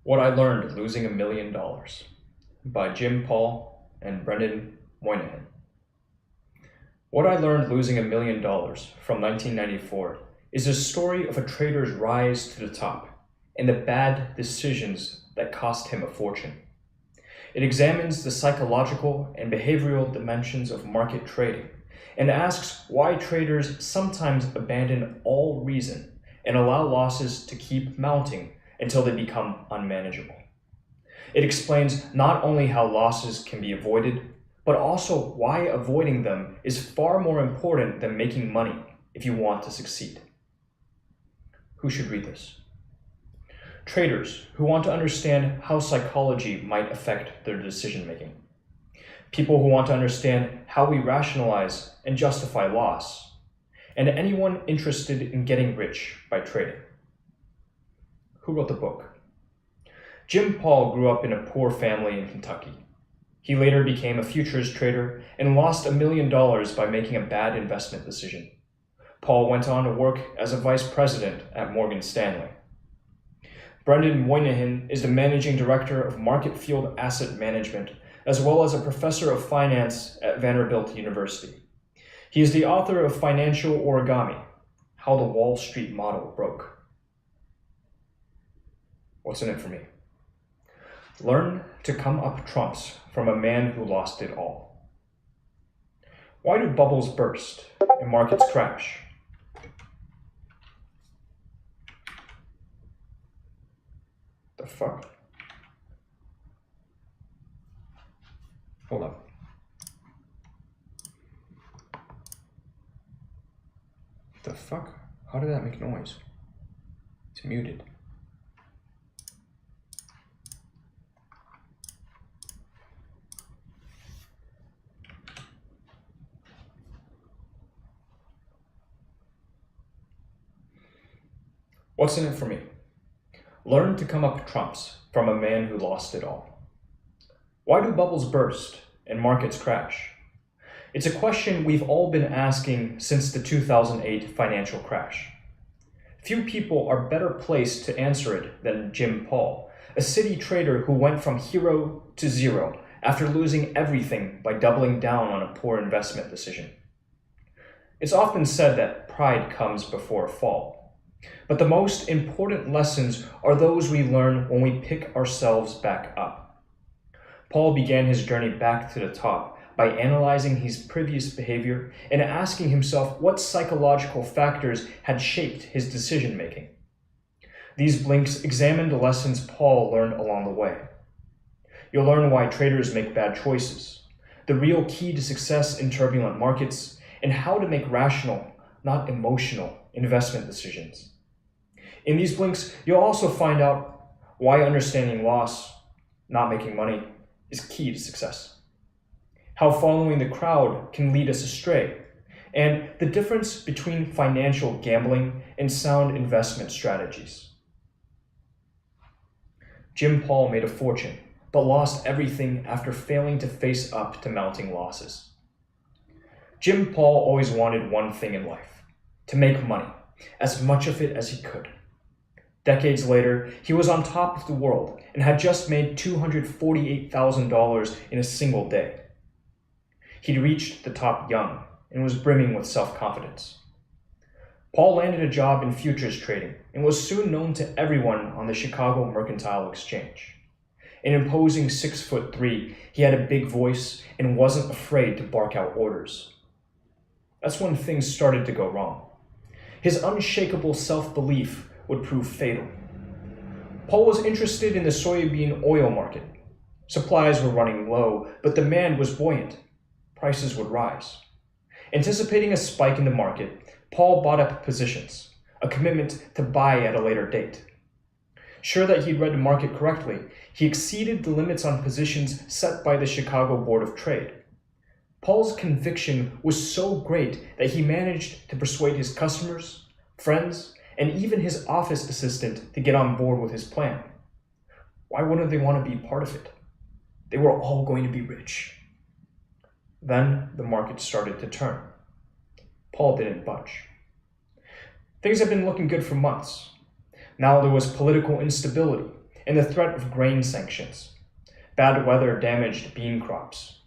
What I Learned Losing $1 Million by Jim Paul and Brendan Moynihan. What I Learned Losing $1 Million from 1994 is a story of a trader's rise to the top and the bad decisions that cost him a fortune. It examines the psychological and behavioral dimensions of market trading and asks why traders sometimes abandon all reason and allow losses to keep mounting until they become unmanageable. It explains not only how losses can be avoided, but also why avoiding them is far more important than making money if you want to succeed. Who should read this? Traders who want to understand how psychology might affect their decision-making. People who want to understand how we rationalize and justify loss. And anyone interested in getting rich by trading. Who wrote the book? Jim Paul grew up in a poor family in Kentucky. He later became a futures trader and lost $1 million by making a bad investment decision. Paul went on to work as a vice president at Morgan Stanley. Brendan Moynihan is the managing director of Market Field Asset Management, as well as a professor of finance at Vanderbilt University. He is the author of Financial Origami: How the Wall Street Model Broke. What's in it for me? Learn to come up trumps from a man who lost it all. Why do bubbles burst and markets crash? The fuck? Hold up. The fuck? How did that make noise? It's muted. What's in it for me? Learn to come up trumps from a man who lost it all. Why do bubbles burst and markets crash? It's a question we've all been asking since the 2008 financial crash. Few people are better placed to answer it than Jim Paul, a city trader who went from hero to zero after losing everything by doubling down on a poor investment decision. It's often said that pride comes before a fall. But the most important lessons are those we learn when we pick ourselves back up. Paul began his journey back to the top by analyzing his previous behavior and asking himself what psychological factors had shaped his decision-making. These blinks examine the lessons Paul learned along the way. You'll learn why traders make bad choices, the real key to success in turbulent markets, and how to make rational, not emotional, investment decisions. In these blinks, you'll also find out why understanding loss, not making money, is key to success. How following the crowd can lead us astray, and the difference between financial gambling and sound investment strategies. Jim Paul made a fortune, but lost everything after failing to face up to mounting losses. Jim Paul always wanted one thing in life: to make money, as much of it as he could. Decades later, he was on top of the world and had just made $248,000 in a single day. He'd reached the top young and was brimming with self-confidence. Paul landed a job in futures trading and was soon known to everyone on the Chicago Mercantile Exchange. An imposing 6'3", he had a big voice and wasn't afraid to bark out orders. That's when things started to go wrong. His unshakable self-belief would prove fatal. Paul was interested in the soybean oil market. Supplies were running low, but demand was buoyant. Prices would rise. Anticipating a spike in the market, Paul bought up positions, a commitment to buy at a later date. Sure that he'd read the market correctly, he exceeded the limits on positions set by the Chicago Board of Trade. Paul's conviction was so great that he managed to persuade his customers, friends, and even his office assistant to get on board with his plan. Why wouldn't they want to be part of it? They were all going to be rich. Then the market started to turn. Paul didn't budge. Things had been looking good for months. Now there was political instability, and the threat of grain sanctions. Bad weather damaged bean crops.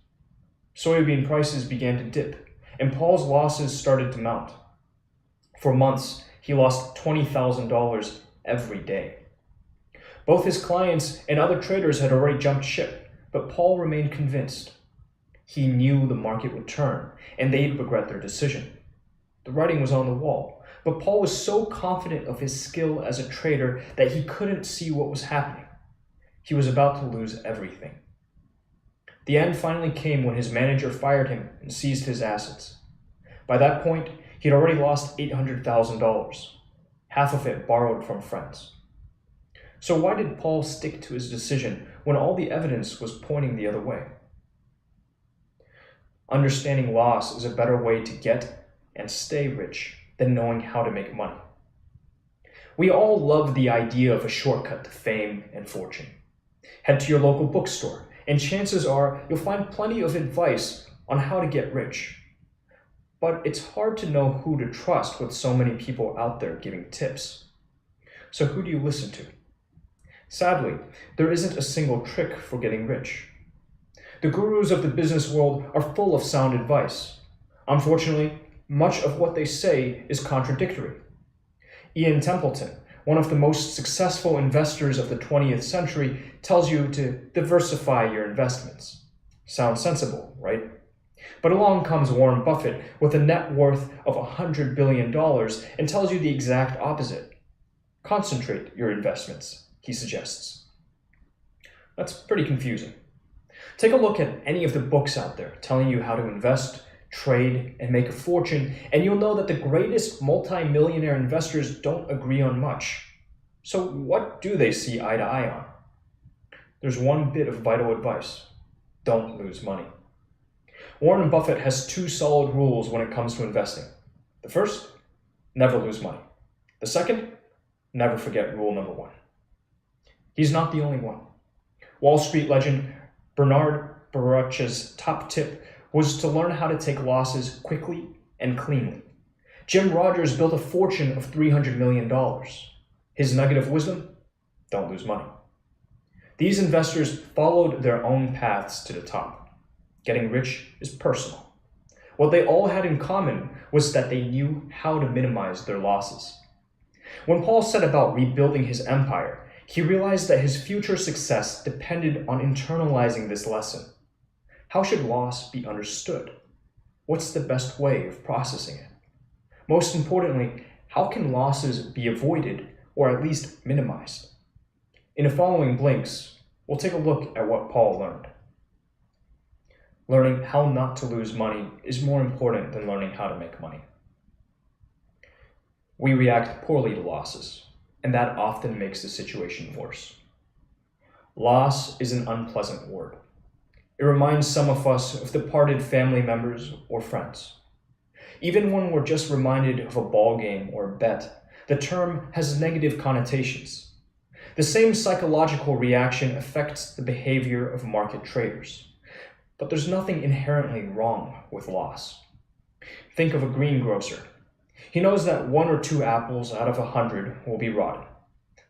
Soybean prices began to dip, and Paul's losses started to mount. For months, he lost $20,000 every day. Both his clients and other traders had already jumped ship, but Paul remained convinced. He knew the market would turn, and they'd regret their decision. The writing was on the wall, but Paul was so confident of his skill as a trader that he couldn't see what was happening. He was about to lose everything. The end finally came when his manager fired him and seized his assets. By that point, he'd already lost $800,000, half of it borrowed from friends. So why did Paul stick to his decision when all the evidence was pointing the other way? Understanding loss is a better way to get and stay rich than knowing how to make money. We all love the idea of a shortcut to fame and fortune. Head to your local bookstore, and chances are you'll find plenty of advice on how to get rich. But it's hard to know who to trust with so many people out there giving tips. So who do you listen to? Sadly, there isn't a single trick for getting rich. The gurus of the business world are full of sound advice. Unfortunately, much of what they say is contradictory. Ian Templeton, one of the most successful investors of the 20th century, tells you to diversify your investments. Sounds sensible, right? But along comes Warren Buffett with a net worth of $100 billion and tells you the exact opposite. Concentrate your investments, he suggests. That's pretty confusing. Take a look at any of the books out there telling you how to invest, trade, and make a fortune, and you'll know that the greatest multi-millionaire investors don't agree on much. So what do they see eye to eye on? There's one bit of vital advice. Don't lose money. Warren Buffett has two solid rules when it comes to investing. The first, never lose money. The second, never forget rule number one. He's not the only one. Wall Street legend Bernard Baruch's top tip was to learn how to take losses quickly and cleanly. Jim Rogers built a fortune of $300 million. His nugget of wisdom? Don't lose money. These investors followed their own paths to the top. Getting rich is personal. What they all had in common was that they knew how to minimize their losses. When Paul set about rebuilding his empire, he realized that his future success depended on internalizing this lesson. How should loss be understood? What's the best way of processing it? Most importantly, how can losses be avoided or at least minimized? In the following blinks, we'll take a look at what Paul learned. Learning how not to lose money is more important than learning how to make money. We react poorly to losses, and that often makes the situation worse. Loss is an unpleasant word. It reminds some of us of departed family members or friends. Even when we're just reminded of a ball game or a bet, the term has negative connotations. The same psychological reaction affects the behavior of market traders. But there's nothing inherently wrong with loss. Think of a greengrocer. He knows that 1 or 2 apples out of 100 will be rotten.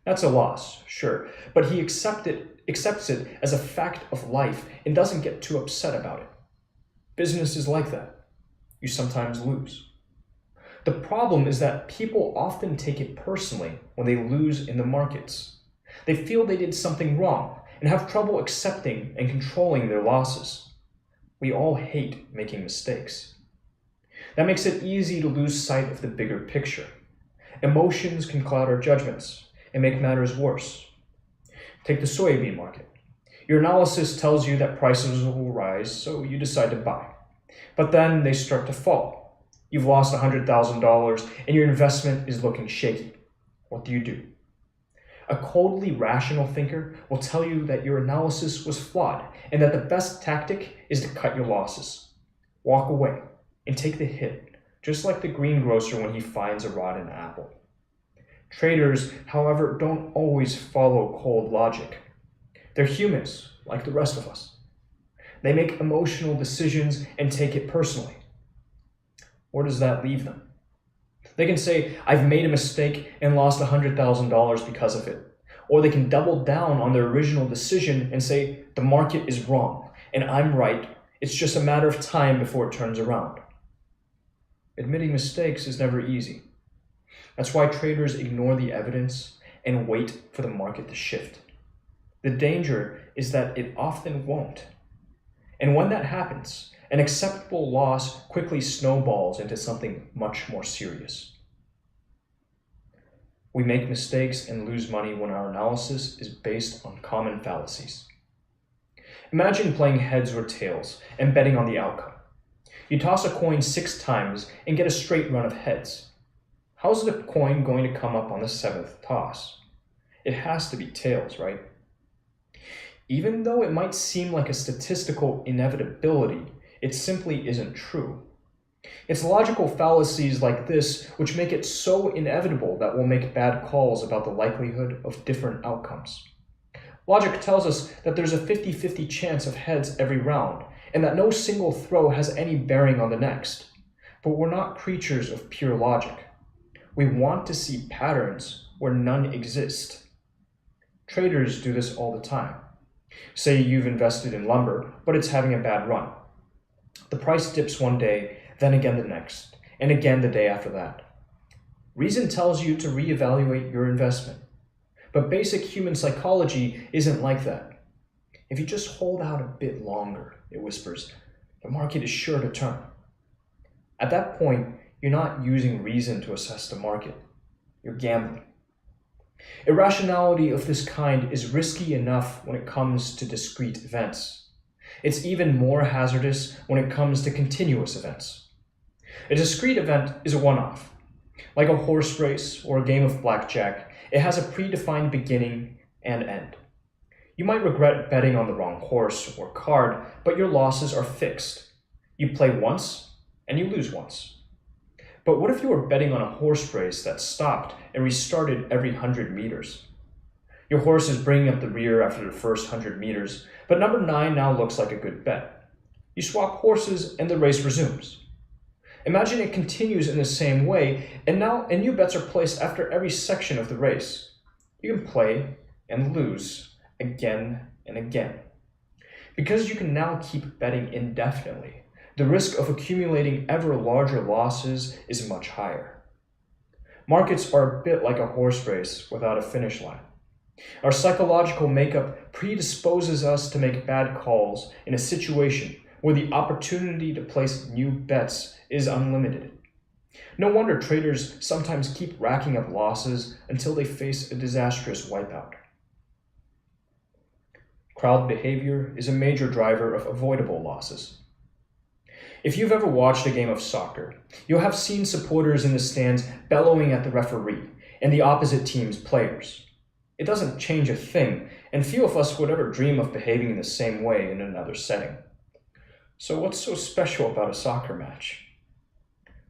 That's a loss, sure, but he accepts it as a fact of life and doesn't get too upset about it. Business is like that. You sometimes lose. The problem is that people often take it personally when they lose in the markets. They feel they did something wrong and have trouble accepting and controlling their losses. We all hate making mistakes. That makes it easy to lose sight of the bigger picture. Emotions can cloud our judgments and make matters worse. Take the soybean market. Your analysis tells you that prices will rise, so you decide to buy. But then they start to fall. You've lost $100,000 and your investment is looking shaky. What do? A coldly rational thinker will tell you that your analysis was flawed and that the best tactic is to cut your losses. Walk away and take the hit, just like the greengrocer when he finds a rotten apple. Traders, however, don't always follow cold logic. They're humans, like the rest of us. They make emotional decisions and take it personally. Where does that leave them? They can say, I've made a mistake and lost $100,000 because of it. Or they can double down on their original decision and say, the market is wrong, and I'm right. It's just a matter of time before it turns around. Admitting mistakes is never easy. That's why traders ignore the evidence and wait for the market to shift. The danger is that it often won't. And when that happens, an acceptable loss quickly snowballs into something much more serious. We make mistakes and lose money when our analysis is based on common fallacies. Imagine playing heads or tails and betting on the outcome. You toss a coin 6 times and get a straight run of heads. How's the coin going to come up on the 7th toss? It has to be tails, right? Even though it might seem like a statistical inevitability, it simply isn't true. It's logical fallacies like this which make it so inevitable that we'll make bad calls about the likelihood of different outcomes. Logic tells us that there's a 50-50 chance of heads every round, and that no single throw has any bearing on the next. But we're not creatures of pure logic. We want to see patterns where none exist. Traders do this all the time. Say you've invested in lumber, but it's having a bad run. The price dips one day, then again the next, and again the day after that. Reason tells you to reevaluate your investment. But basic human psychology isn't like that. If you just hold out a bit longer, it whispers, the market is sure to turn. At that point, you're not using reason to assess the market. You're gambling. Irrationality of this kind is risky enough when it comes to discrete events. It's even more hazardous when it comes to continuous events. A discrete event is a one-off. Like a horse race or a game of blackjack, it has a predefined beginning and end. You might regret betting on the wrong horse or card, but your losses are fixed. You play once, and you lose once. But what if you were betting on a horse race that stopped and restarted every 100 meters? Your horse is bringing up the rear after the first 100 meters, but number 9 now looks like a good bet. You swap horses and the race resumes. Imagine it continues in the same way, and now new bets are placed after every section of the race. You can play and lose again and again. Because you can now keep betting indefinitely, the risk of accumulating ever larger losses is much higher. Markets are a bit like a horse race without a finish line. Our psychological makeup predisposes us to make bad calls in a situation where the opportunity to place new bets is unlimited. No wonder traders sometimes keep racking up losses until they face a disastrous wipeout. Crowd behavior is a major driver of avoidable losses. If you've ever watched a game of soccer, you'll have seen supporters in the stands bellowing at the referee and the opposite team's players. It doesn't change a thing, and few of us would ever dream of behaving in the same way in another setting. So what's so special about a soccer match?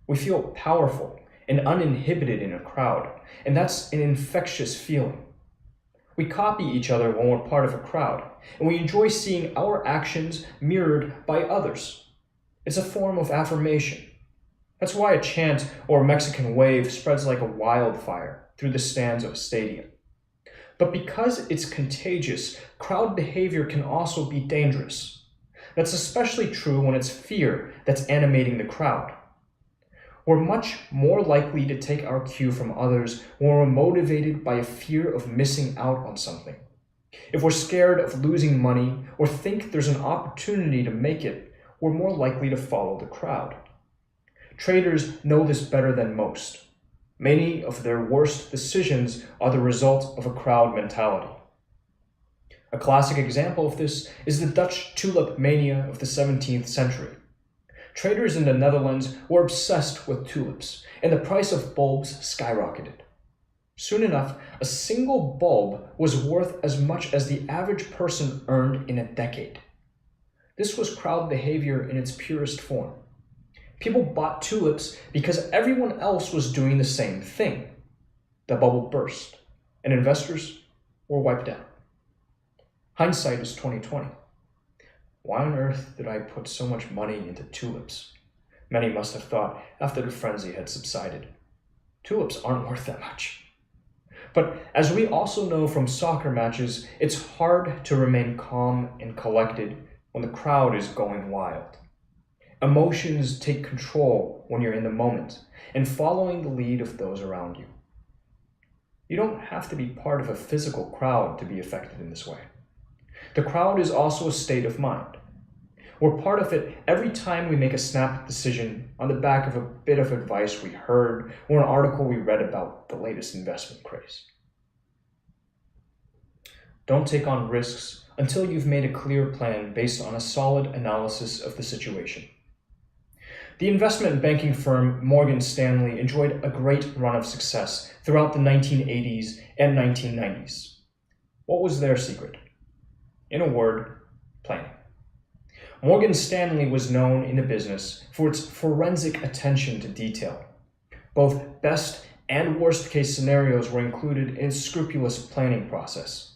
We feel powerful and uninhibited in a crowd, and that's an infectious feeling. We copy each other when we're part of a crowd, and we enjoy seeing our actions mirrored by others. It's a form of affirmation. That's why a chant or a Mexican wave spreads like a wildfire through the stands of a stadium. But because it's contagious, crowd behavior can also be dangerous. That's especially true when it's fear that's animating the crowd. We're much more likely to take our cue from others when we're motivated by a fear of missing out on something. If we're scared of losing money or think there's an opportunity to make it, we're more likely to follow the crowd. Traders know this better than most. Many of their worst decisions are the result of a crowd mentality. A classic example of this is the Dutch tulip mania of the 17th century. Traders in the Netherlands were obsessed with tulips, and the price of bulbs skyrocketed. Soon enough, a single bulb was worth as much as the average person earned in a decade. This was crowd behavior in its purest form. People bought tulips because everyone else was doing the same thing. The bubble burst, and investors were wiped out. Hindsight is 2020. Why on earth did I put so much money into tulips? Many must have thought after the frenzy had subsided. Tulips aren't worth that much. But as we also know from soccer matches, it's hard to remain calm and collected when the crowd is going wild. Emotions take control when you're in the moment and following the lead of those around you. You don't have to be part of a physical crowd to be affected in this way. The crowd is also a state of mind. We're part of it every time we make a snap decision on the back of a bit of advice we heard or an article we read about the latest investment craze. Don't take on risks until you've made a clear plan based on a solid analysis of the situation. The investment banking firm Morgan Stanley enjoyed a great run of success throughout the 1980s and 1990s. What was their secret? In a word, planning. Morgan Stanley was known in the business for its forensic attention to detail. Both best and worst case scenarios were included in its scrupulous planning process.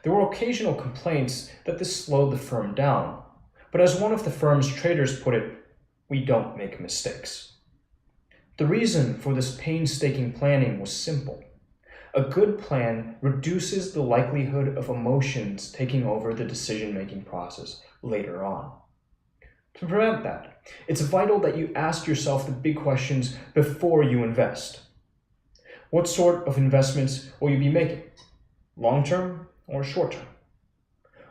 There were occasional complaints that this slowed the firm down, but as one of the firm's traders put it, we don't make mistakes. The reason for this painstaking planning was simple. A good plan reduces the likelihood of emotions taking over the decision-making process later on. To prevent that, it's vital that you ask yourself the big questions before you invest. What sort of investments will you be making? Long-term or short-term?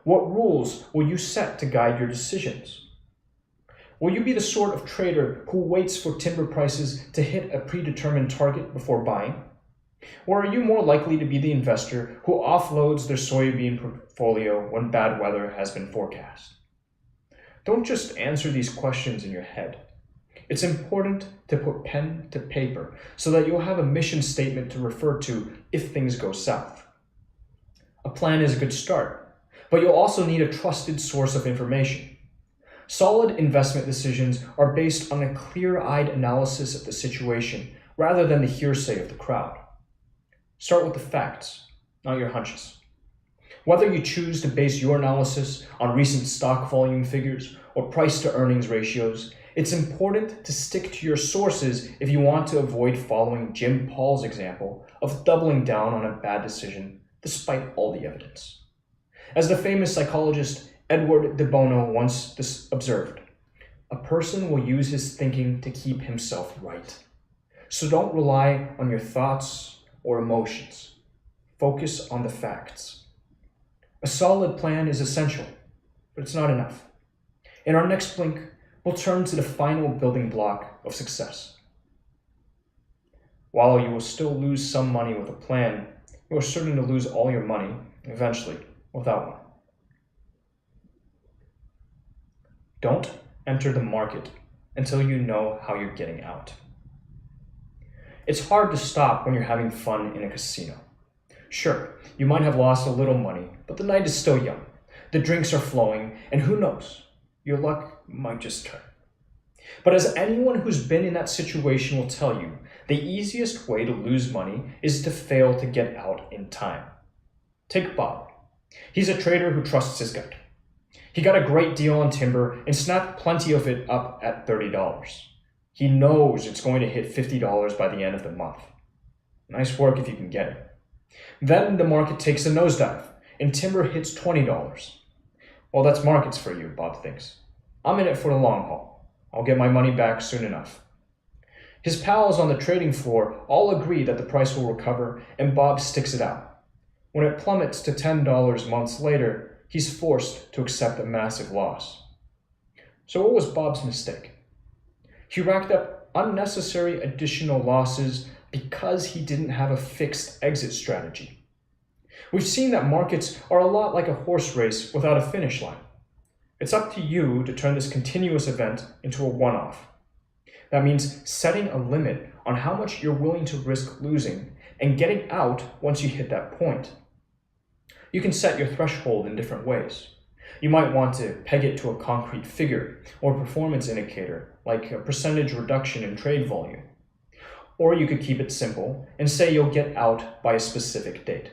What rules will you set to guide your decisions? Will you be the sort of trader who waits for timber prices to hit a predetermined target before buying? Or are you more likely to be the investor who offloads their soybean portfolio when bad weather has been forecast? Don't just answer these questions in your head. It's important to put pen to paper so that you'll have a mission statement to refer to if things go south. A plan is a good start, but you'll also need a trusted source of information. Solid investment decisions are based on a clear-eyed analysis of the situation rather than the hearsay of the crowd. Start with the facts, not your hunches. Whether you choose to base your analysis on recent stock volume figures or price-to-earnings ratios, it's important to stick to your sources if you want to avoid following Jim Paul's example of doubling down on a bad decision despite all the evidence. As the famous psychologist Edward de Bono once observed, a person will use his thinking to keep himself right. So don't rely on your thoughts or emotions. Focus on the facts. A solid plan is essential, but it's not enough. In our next blink, we'll turn to the final building block of success. While you will still lose some money with a plan, you are certain to lose all your money, eventually, without one. Don't enter the market until you know how you're getting out. It's hard to stop when you're having fun in a casino. Sure, you might have lost a little money, but the night is still young. The drinks are flowing, and who knows, your luck might just turn. But as anyone who's been in that situation will tell you, the easiest way to lose money is to fail to get out in time. Take Bob. He's a trader who trusts his gut. He got a great deal on timber and snapped plenty of it up at $30. He knows it's going to hit $50 by the end of the month. Nice work if you can get it. Then the market takes a nosedive and timber hits $20. Well, that's markets for you, Bob thinks. I'm in it for the long haul. I'll get my money back soon enough. His pals on the trading floor all agree that the price will recover, and Bob sticks it out. When it plummets to $10 months later, he's forced to accept a massive loss. So what was Bob's mistake? He racked up unnecessary additional losses because he didn't have a fixed exit strategy. We've seen that markets are a lot like a horse race without a finish line. It's up to you to turn this continuous event into a one-off. That means setting a limit on how much you're willing to risk losing and getting out once you hit that point. You can set your threshold in different ways. You might want to peg it to a concrete figure or performance indicator, like a percentage reduction in trade volume. Or you could keep it simple and say you'll get out by a specific date.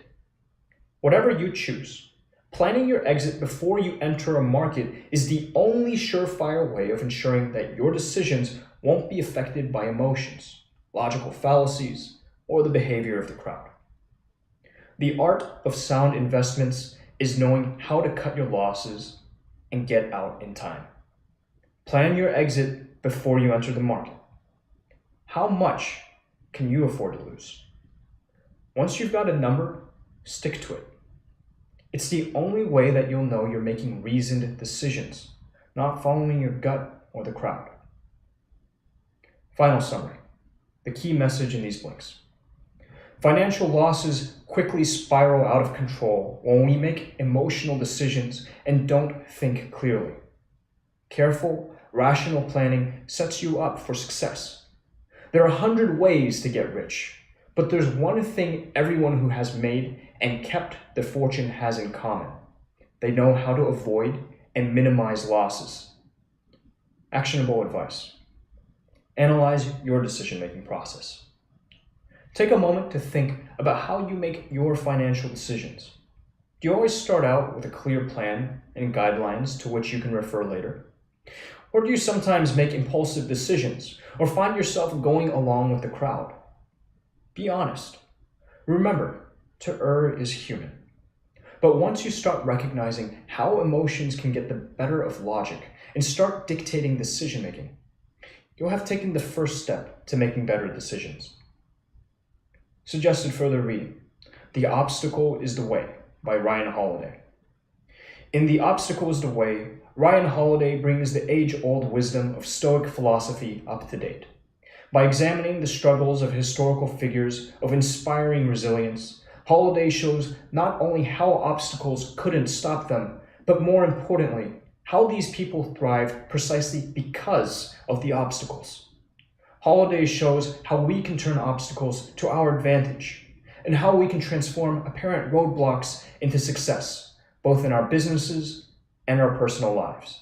Whatever you choose, planning your exit before you enter a market is the only surefire way of ensuring that your decisions won't be affected by emotions, logical fallacies, or the behavior of the crowd. The art of sound investments is knowing how to cut your losses and get out in time. Plan your exit before you enter the market. How much can you afford to lose? Once you've got a number, stick to it. It's the only way that you'll know you're making reasoned decisions, not following your gut or the crowd. Final summary. The key message in these blinks. Financial losses quickly spiral out of control when we make emotional decisions and don't think clearly. Careful, rational planning sets you up for success. There are 100 ways to get rich, but there's one thing everyone who has made and kept their fortune has in common. They know how to avoid and minimize losses. Actionable advice. Analyze your decision-making process. Take a moment to think about how you make your financial decisions. Do you always start out with a clear plan and guidelines to which you can refer later? Or do you sometimes make impulsive decisions or find yourself going along with the crowd? Be honest. Remember, to err is human. But once you start recognizing how emotions can get the better of logic and start dictating decision-making, you'll have taken the first step to making better decisions. Suggested further reading, The Obstacle is the Way by Ryan Holiday. In The Obstacle is the Way, Ryan Holiday brings the age-old wisdom of Stoic philosophy up to date. By examining the struggles of historical figures of inspiring resilience, Holiday shows not only how obstacles couldn't stop them, but more importantly, how these people thrived precisely because of the obstacles. Holiday shows how we can turn obstacles to our advantage and how we can transform apparent roadblocks into success, both in our businesses and our personal lives.